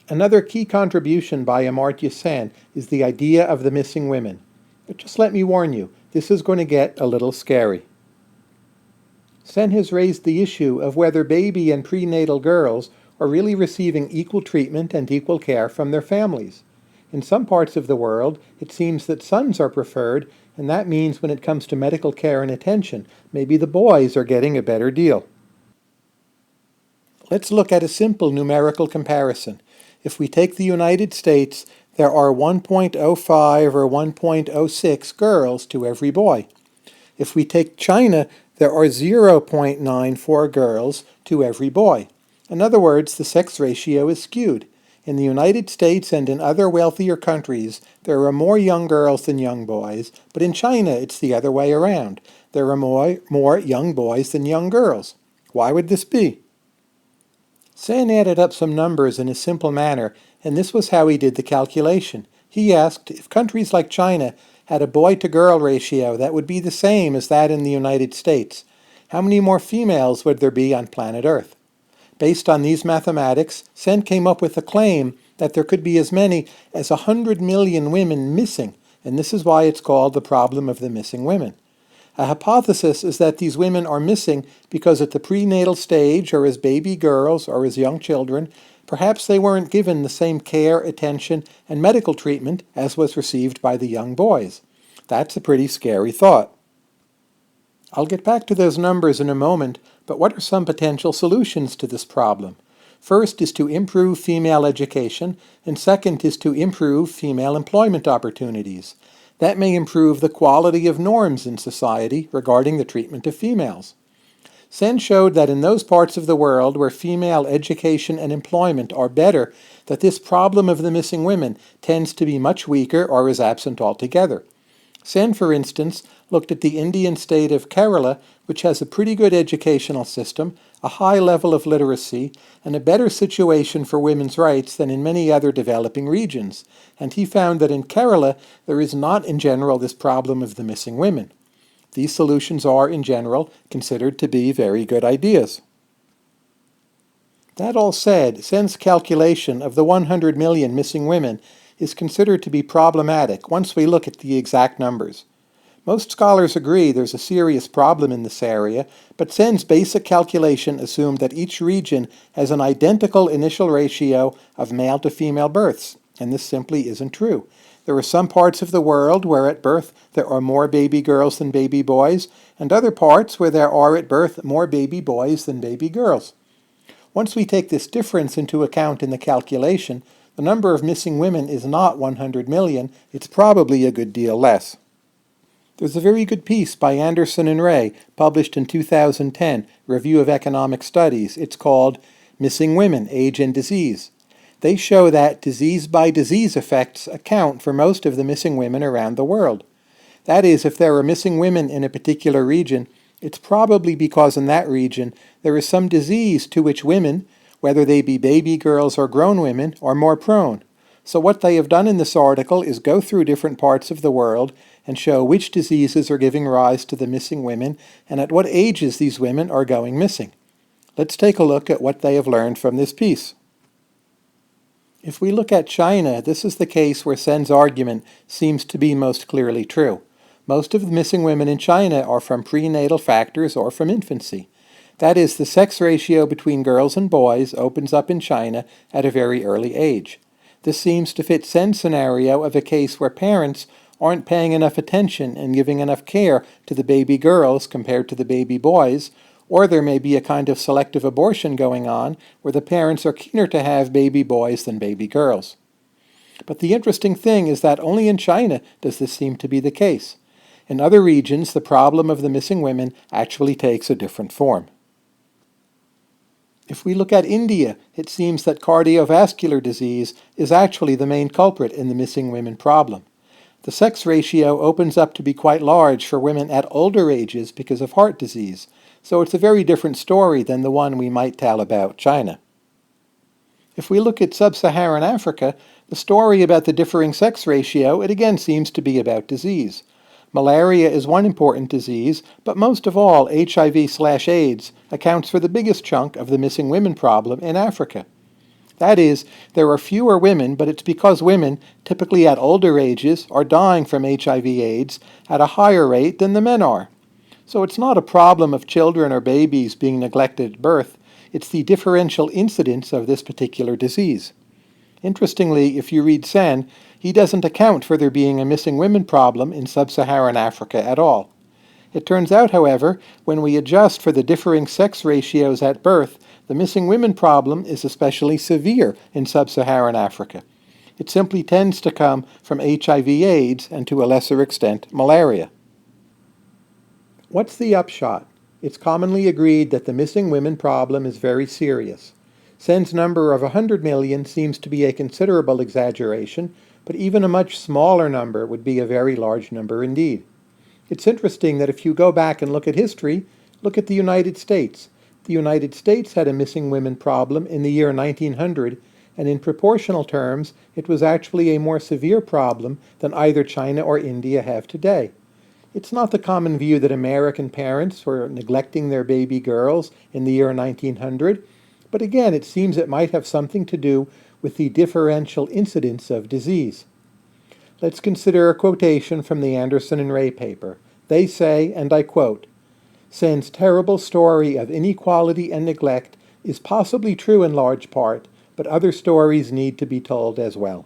Another key contribution by AmartyaSen is the idea of the missing women. But just let me warn you, this is going to get a little scary. Sen has raised the issue of whether baby and prenatal girls are really receiving equal treatment and equal care from their families. In some parts of the world, it seems that sons are preferred, and that means when it comes to medical care and attention, maybe the boys are getting a better deal. Let's look at a simple numerical comparison. If we take the United States, there are 1.05 or 1.06 girls to every boy. If we take China, there are 0.94 girls to every boy. In other words, the sex ratio is skewed. In the United States and in other wealthier countries, there are more young girls than young boys, but in China it's the other way around. There are more young boys than young girls. Why would this be? Sen added up some numbers in a simple manner, and this was how he did the calculation. He asked if countries like China had a boy-to-girl ratio that would be the same as that in the United States, how many more females would there be on planet Earth? Based on these mathematics, Sen came up with a claim that there could be as many as 100 million women missing, and this is why it's called the problem of the missing women. A hypothesis is that these women are missing because at the prenatal stage, or as baby girls, or as young children, perhaps they weren't given the same care, attention, and medical treatment as was received by the young boys. That's a pretty scary thought. I'll get back to those numbers in a moment, but what are some potential solutions to this problem? First is to improve female education, and second is to improve female employment opportunities. That may improve the quality of norms in society regarding the treatment of females. Sen showed that in those parts of the world where female education and employment are better, that this problem of the missing women tends to be much weaker or is absent altogether. Sen, for instance, looked at the Indian state of Kerala, which has a pretty good educational system, a high level of literacy, and a better situation for women's rights than in many other developing regions, and he found that in Kerala there is not in general this problem of the missing women. These solutions are, in general, considered to be very good ideas. That all said, Sen's calculation of the 100 million missing women is considered to be problematic once we look at the exact numbers. Most scholars agree there's a serious problem in this area, but Sen's basic calculation assumed that each region has an identical initial ratio of male to female births, and this simply isn't true. There are some parts of the world where at birth there are more baby girls than baby boys, and other parts where there are at birth more baby boys than baby girls. Once we take this difference into account in the calculation, the number of missing women is not 100 million, it's probably a good deal less. There's a very good piece by Anderson and Ray, published in 2010, Review of Economic Studies. It's called Missing Women, Age and Disease. They show that disease-by-disease effects account for most of the missing women around the world. That is, if there are missing women in a particular region, it's probably because in that region there is some disease to which women, whether they be baby girls or grown women, are more prone. So what they have done in this article is go through different parts of the world and show which diseases are giving rise to the missing women and at what ages these women are going missing. Let's take a look at what they have learned from this piece. If we look at China, this is the case where Sen's argument seems to be most clearly true. Most of the missing women in China are from prenatal factors or from infancy. That is, the sex ratio between girls and boys opens up in China at a very early age. This seems to fit Sen's scenario of a case where parents aren't paying enough attention and giving enough care to the baby girls compared to the baby boys, or there may be a kind of selective abortion going on where the parents are keener to have baby boys than baby girls. But the interesting thing is that only in China does this seem to be the case. In other regions, the problem of the missing women actually takes a different form. If we look at India, it seems that cardiovascular disease is actually the main culprit in the missing women problem. The sex ratio opens up to be quite large for women at older ages because of heart disease, so it's a very different story than the one we might tell about China. If we look at Sub-Saharan Africa, the story about the differing sex ratio, it again seems to be about disease. Malaria is one important disease, but most of all, HIV/AIDS accounts for the biggest chunk of the missing women problem in Africa. That is, there are fewer women, but it's because women, typically at older ages, are dying from HIV/AIDS at a higher rate than the men are. So it's not a problem of children or babies being neglected at birth, it's the differential incidence of this particular disease. Interestingly, if you read Sen, he doesn't account for there being a missing women problem in Sub-Saharan Africa at all. It turns out, however, when we adjust for the differing sex ratios at birth, the missing women problem is especially severe in Sub-Saharan Africa. It simply tends to come from HIV/AIDS and to a lesser extent malaria. What's the upshot? It's commonly agreed that the missing women problem is very serious. Sen's number of 100 million seems to be a considerable exaggeration, but even a much smaller number would be a very large number indeed. It's interesting that if you go back and look at history, look at the United States. The United States had a missing women problem in the year 1900, and in proportional terms, it was actually a more severe problem than either China or India have today. It's not the common view that American parents were neglecting their baby girls in the year 1900, but again, it seems it might have something to do with the differential incidence of disease. Let's consider a quotation from the Anderson and Ray paper. They say, and I quote, "Sen's terrible story of inequality and neglect is possibly true in large part, but other stories need to be told as well."